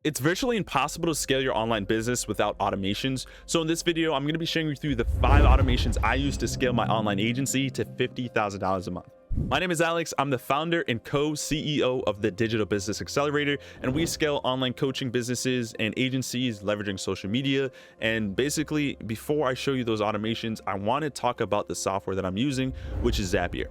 It's virtually impossible to scale your online business without automations. So in this video, I'm going to be sharing you through the 5 automations I use to scale my online agency to $50,000 a month. My name is Alex. I'm the founder and co-CEO of the Digital Business Accelerator, and we scale online coaching businesses and agencies leveraging social media. And basically, before I show you those automations, I want to talk about the software that I'm using, which is Zapier.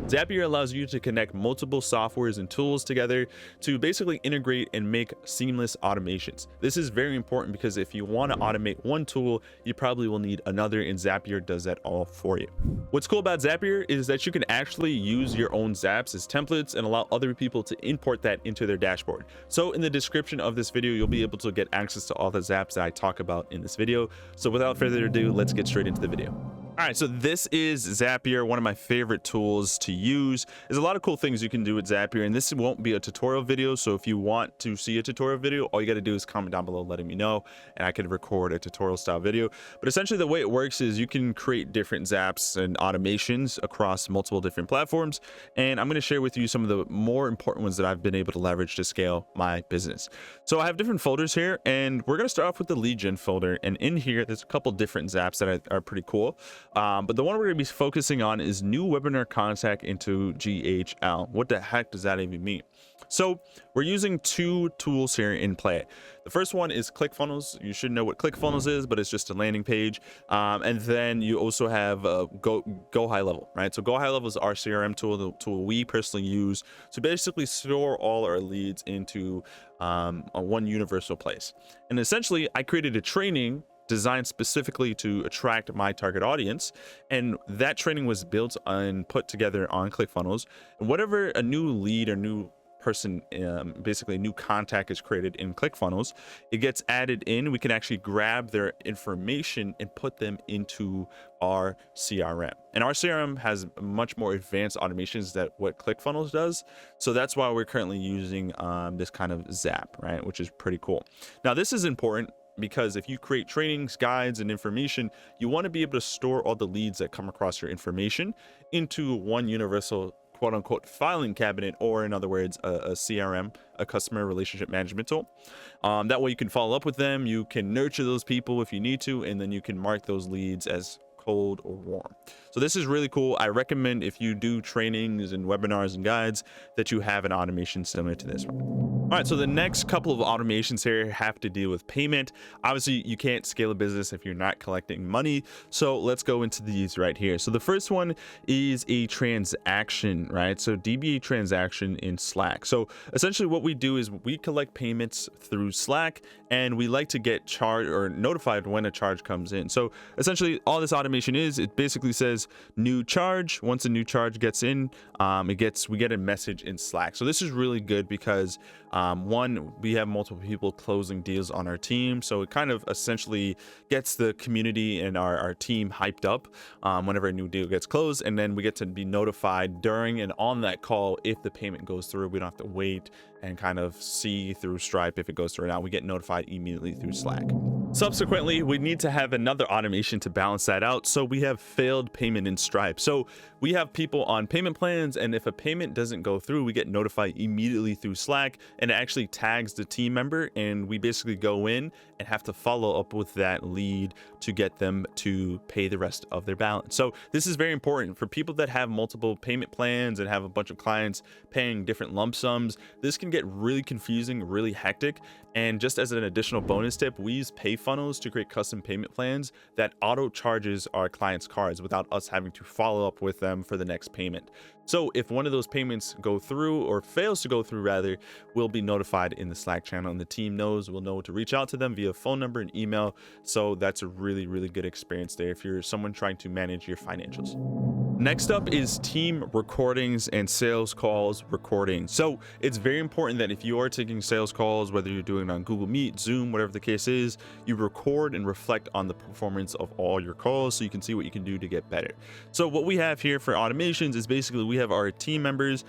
Zapier allows you to connect multiple softwares and tools together to basically integrate and make seamless automations. This is very important because if you want to automate one tool, you probably will need another, and Zapier does that all for you. What's cool about Zapier is that you can actually use your own Zaps as templates and allow other people to import that into their dashboard. So in the description of this video, you'll be able to get access to all the Zaps that I talk about in this video. So without further ado, let's get straight into the video. All right, so this is Zapier, one of my favorite tools to use. There's a lot of cool things you can do with Zapier, and this won't be a tutorial video. So if you want to see a tutorial video, all you got to do is comment down below letting me know, and I could record a tutorial style video. But essentially the way it works is you can create different Zaps and automations across multiple different platforms. And I'm going to share with you some of the more important ones that I've been able to leverage to scale my business. So I have different folders here, and we're going to start off with the lead gen folder. And in here, there's a couple different Zaps that are pretty cool. But the one we're going to be focusing on is new webinar contact into GHL. What the heck does that even mean? So we're using 2 tools here in play. The first one is ClickFunnels. You should know what ClickFunnels is, but it's just a landing page. And then you also have Go High Level, right? So Go High Level is our CRM tool, the tool we personally use to basically store all our leads into one universal place. And essentially, I created a training designed specifically to attract my target audience, and that training was built and put together on ClickFunnels. And whatever a new lead or new person, basically a new contact is created in ClickFunnels, it gets added in. We can actually grab their information and put them into our CRM, and our CRM has much more advanced automations than what ClickFunnels does. So that's why we're currently using this kind of Zap, right, which is pretty cool. Now this is important because if you create trainings, guides, and information, you want to be able to store all the leads that come across your information into one universal quote unquote filing cabinet, or in other words, a CRM, a customer relationship management tool. That way you can follow up with them, you can nurture those people if you need to, and then you can mark those leads as cold or warm. So this is really cool. I recommend if you do trainings and webinars and guides that you have an automation similar to this one. All right, so the next couple of automations here have to deal with payment. Obviously, you can't scale a business if you're not collecting money. So let's go into these right here. So the first one is a transaction, right? So DBA transaction in Slack. So essentially what we do is we collect payments through Slack, and we like to get charged or notified when a charge comes in. So essentially all this automation is, it basically says new charge. Once a new charge gets in, we get a message in Slack. So this is really good because one, we have multiple people closing deals on our team, so it kind of essentially gets the community and our team hyped up whenever a new deal gets closed, and then we get to be notified during and on that call if the payment goes through. We don't have to wait and kind of see through Stripe if it goes through or not. We get notified immediately through Slack. Subsequently, we need to have another automation to balance that out. So we have failed payment in Stripe. So we have people on payment plans, and if a payment doesn't go through, we get notified immediately through Slack, and it actually tags the team member, and we basically go in and have to follow up with that lead to get them to pay the rest of their balance. So this is very important for people that have multiple payment plans and have a bunch of clients paying different lump sums. This can get really confusing, really hectic. And just as an additional bonus tip, we use PayFunnels to create custom payment plans that auto charges our clients' cards without us having to follow up with them for the next payment. So if one of those payments go through, or fails to go through rather, we'll be notified in the Slack channel, and the team we'll know to reach out to them via phone number and email. So that's a really, really good experience there if you're someone trying to manage your financials. Next up is team recordings and sales calls recording. So it's very important that if you are taking sales calls, whether you're doing it on Google Meet, Zoom, whatever the case is, you record and reflect on the performance of all your calls so you can see what you can do to get better. So what we have here for automations is basically we have our team members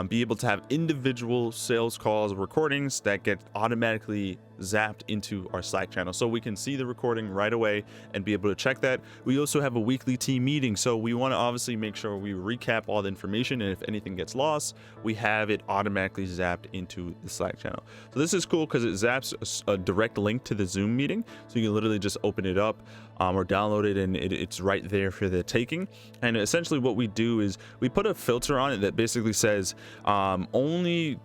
be able to have individual sales calls recordings that get automatically zapped into our Slack channel, so we can see the recording right away and be able to check that. We also have a weekly team meeting, so we want to obviously make sure we recap all the information, and if anything gets lost, we have it automatically zapped into the Slack channel. So this is cool because it zaps a direct link to the Zoom meeting, so you can literally just open it up or download it, and it's right there for the taking. And essentially what we do is we put a filter on it that basically says only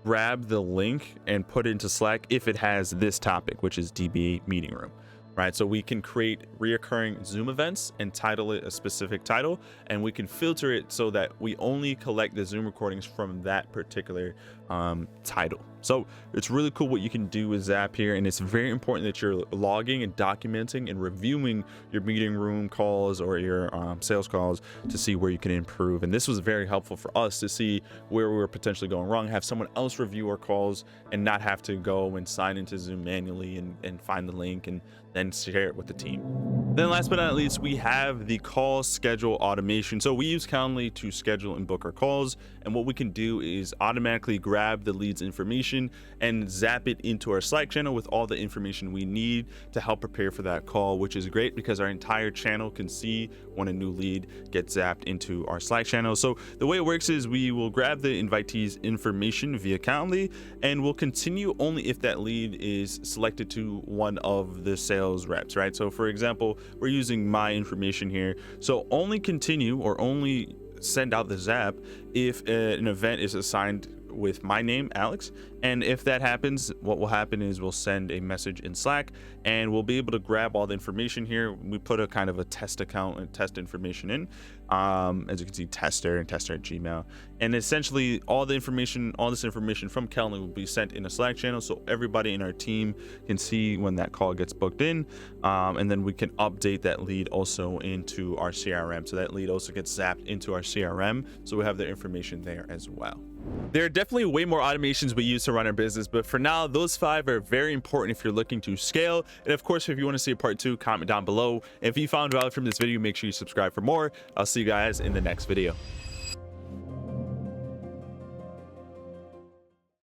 grab the link and put it into Slack if it has this topic, which is DBA meeting room, right? So we can create reoccurring Zoom events and title it a specific title, and we can filter it so that we only collect the Zoom recordings from that particular title. So it's really cool what you can do with Zapier, and it's very important that you're logging and documenting and reviewing your meeting room calls or your sales calls to see where you can improve. And this was very helpful for us to see where we were potentially going wrong, have someone else review our calls and not have to go and sign into Zoom manually and find the link and then share it with the team. Then last but not least, we have the call schedule automation. So we use Calendly to schedule and book our calls, and what we can do is automatically grab the lead's information and zap it into our Slack channel with all the information we need to help prepare for that call, which is great because our entire channel can see when a new lead gets zapped into our Slack channel. So the way it works is we will grab the invitee's information via Calendly, and we'll continue only if that lead is selected to one of the sales reps, right? So for example, we're using my information here, so only continue or only send out the zap if an event is assigned with my name, Alex. And if that happens, what will happen is we'll send a message in Slack, and we'll be able to grab all the information here. We put a kind of a test account and test information in, as you can see, tester and tester at Gmail. And essentially all this information from Calendly will be sent in a Slack channel, so everybody in our team can see when that call gets booked in. And then we can update that lead also into our CRM. So that lead also gets zapped into our CRM, so we have the information there as well. There are definitely way more automations we use to run our business, but for now, those 5 are very important if you're looking to scale. And of course, if you want to see a part 2, comment down below. If you found value from this video, make sure you subscribe for more. I'll see you guys in the next video.